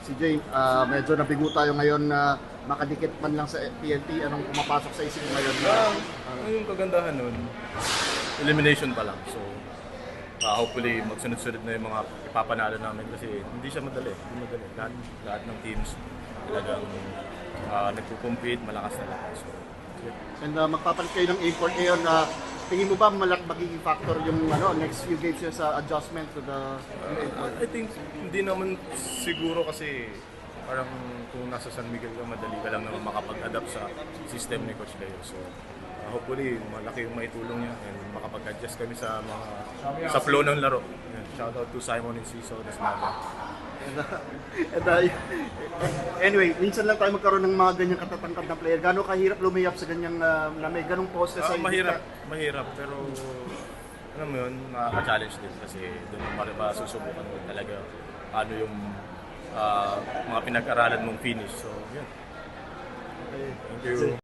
Si Jay, medyo nabigo tayo ngayon na makadikit man lang sa PNP. Anong pumapasok sa isip ngayon? Yung kagandahan nun, elimination pa lang. So, hopefully magsunod-sunod na yung mga ipapanalo namin kasi hindi siya madali. Hindi madali. Lahat ng teams talagang nagpo-compete, malakas na lahat. So, And magpapalit kayo ng import ngayon. Tingin mo ba magiging factor yung next few games yun sa adjustment to the import? I think hindi naman siguro kasi parang kung nasa San Miguel ka, madali ka lang naman makapag-adapt sa system ni Coach Leo. So, hopefully malaki yung maitulong niya and makapag-adjust kami sa flow ng laro. Yeah, shout out to Simon and Ciso Desnaga. Anyway, minsan lang tayo magkaroon ng mga ganyang katatangkad na player. Gano'ng kahirap lumiyap sa ganyang may ganong poste sa Mahirap, pero alam mo yun, nakaka-challenge din kasi doon mo susubukan mo talaga ano yung mga pinag-aralan mong finish. So, yun. Thank you.